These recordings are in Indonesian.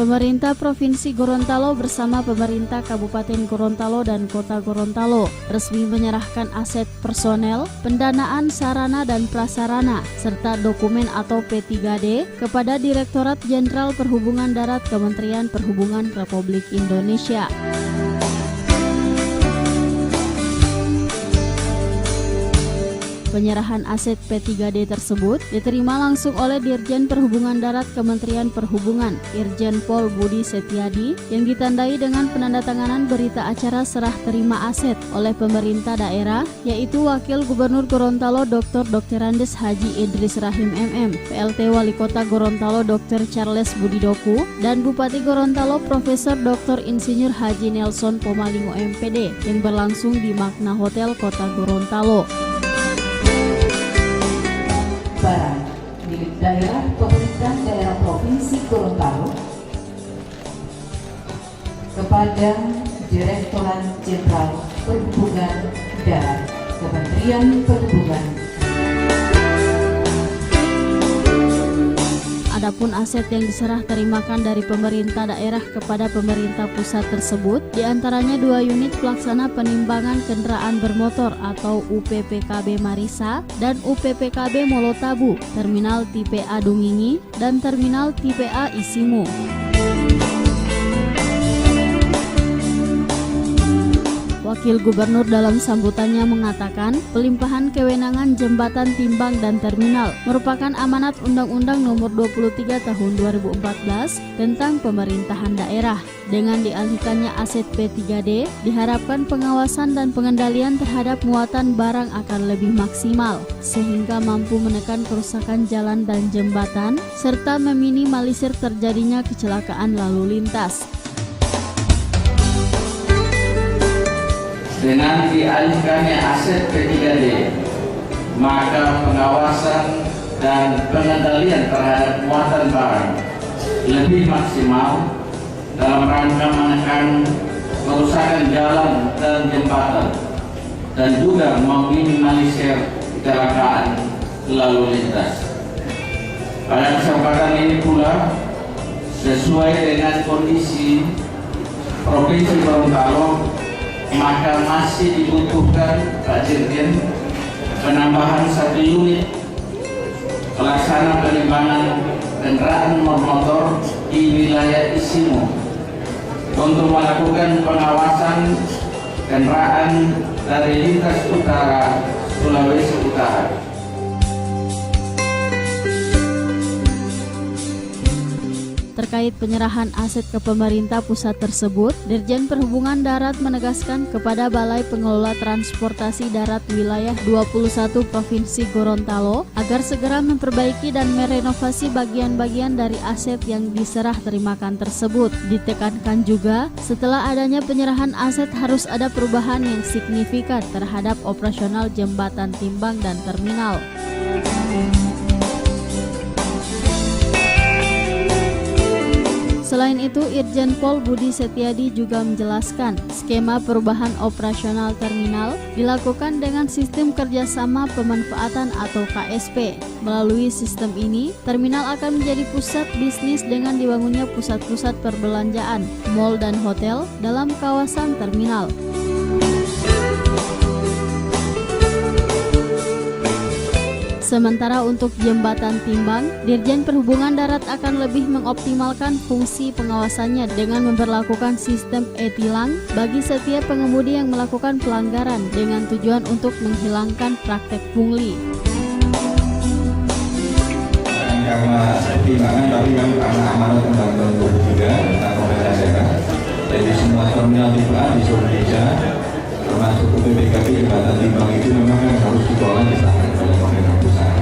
Pemerintah Provinsi Gorontalo bersama pemerintah Kabupaten Gorontalo dan Kota Gorontalo resmi menyerahkan aset personel, pendanaan sarana dan prasarana, serta dokumen atau P3D kepada Direktorat Jenderal Perhubungan Darat Kementerian Perhubungan Republik Indonesia. Penyerahan aset P3D tersebut diterima langsung oleh Dirjen Perhubungan Darat Kementerian Perhubungan, Irjen Pol Budi Setiadi, yang ditandai dengan penandatanganan berita acara serah terima aset oleh pemerintah daerah, yaitu Wakil Gubernur Gorontalo Dr. Andes Haji Idris Rahim MM, PLT Wali Kota Gorontalo Dr. Charles Budidoku, dan Bupati Gorontalo Profesor Dr. Insinyur Haji Nelson Pomalingo MPD yang berlangsung di Magna Hotel Kota Gorontalo. Barang milik daerah pemerintah daerah Provinsi Gorontalo kepada Direktorat Jenderal Perhubungan Darat Kementerian Perhubungan. Adapun aset yang diserah terimakan dari pemerintah daerah kepada pemerintah pusat tersebut diantaranya 2 unit pelaksana penimbangan kendaraan bermotor atau UPPKB Marisa dan UPPKB Molotabu, terminal tipe A Dungingi dan terminal tipe A Isimu. Wakil Gubernur dalam sambutannya mengatakan pelimpahan kewenangan jembatan timbang dan terminal merupakan amanat Undang-Undang Nomor 23 Tahun 2014 tentang pemerintahan daerah. Dengan dialihkannya aset P3D, diharapkan pengawasan dan pengendalian terhadap muatan barang akan lebih maksimal, sehingga mampu menekan kerusakan jalan dan jembatan, serta meminimalisir terjadinya kecelakaan lalu lintas. Dengan dialihkannya aset P3D, maka pengawasan dan pengendalian terhadap muatan barang lebih maksimal dalam rangka menekan kerusakan jalan dan jembatan dan juga meminimalisir kecelakaan lalu lintas. Pada kesempatan ini pula, sesuai dengan kondisi Provinsi Gorontalo, maka masih dibutuhkan Pak Dirjen penambahan 1 unit pelaksana penimbangan kendaraan bermotor di wilayah Isimu untuk melakukan pengawasan kendaraan dari lintas utara Sulawesi Utara. Terkait penyerahan aset ke pemerintah pusat tersebut, Dirjen Perhubungan Darat menegaskan kepada Balai Pengelola Transportasi Darat Wilayah 21 Provinsi Gorontalo agar segera memperbaiki dan merenovasi bagian-bagian dari aset yang diserah terimakan tersebut. Ditekankan juga, setelah adanya penyerahan aset harus ada perubahan yang signifikan terhadap operasional jembatan timbang dan terminal. Selain itu, Irjen Pol Budi Setiadi juga menjelaskan skema perubahan operasional terminal dilakukan dengan sistem kerjasama pemanfaatan atau KSP. Melalui sistem ini, terminal akan menjadi pusat bisnis dengan dibangunnya pusat-pusat perbelanjaan, mal dan hotel dalam kawasan terminal. Sementara untuk jembatan timbang, Dirjen Perhubungan Darat akan lebih mengoptimalkan fungsi pengawasannya dengan memberlakukan sistem e-tilang bagi setiap pengemudi yang melakukan pelanggaran dengan tujuan untuk menghilangkan praktek pungli. Karena pertimbangan tapi kan karena amanat Undang-Undang 23 tentang pemerintah daerah, jadi semua terminal tipe A di seluruh Indonesia termasuk UPPKB jembatan timbang itu memang kan harus dikelola di tangan oleh pemerintah pusat.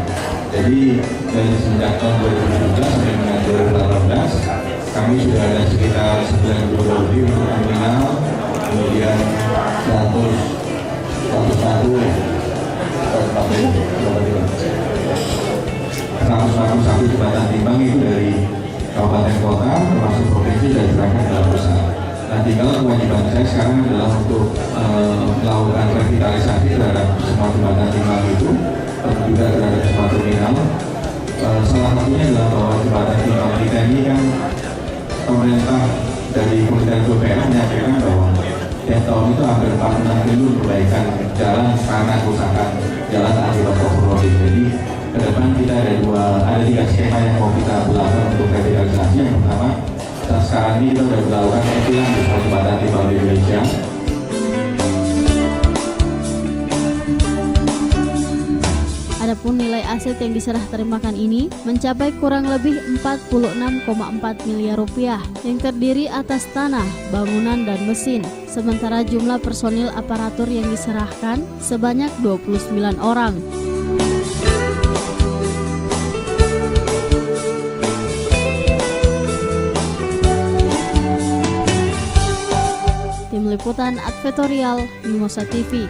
Jadi dari semenjak tahun 2017 sampai dengan 2018 kami sudah ada sekitar 90 lebih untuk terminal, kemudian 141 jembatan timbang itu dari kabupaten kota termasuk provinsi dan berangkat dalam pusat. Nah, tinggal kewajiban saya sekarang adalah untuk melakukan revitalisasi terhadap semua jembatan timbang itu, juga terhadap semua terminal. Salah satunya adalah bahwa jembatan timbang kita ini kan pemerintah dari Kementerian PUPR menyampaikan bahwa tiap tahun itu hampir 46 triliun perbaikan jalan karena kerusakan jalan akibat overloading. Jadi ke depan kita ada 3 skema yang mau kita lakukan untuk revitalisasi. Yang pertama, sekarang ini kita sudah melakukan tilang di jembatan di Bank Indonesia. Adapun nilai aset yang diserah terimakan ini mencapai kurang lebih 46,4 miliar rupiah yang terdiri atas tanah, bangunan, dan mesin. Sementara jumlah personil aparatur yang diserahkan sebanyak 29 orang. Tim Liputan Advertorial Mimosa TV.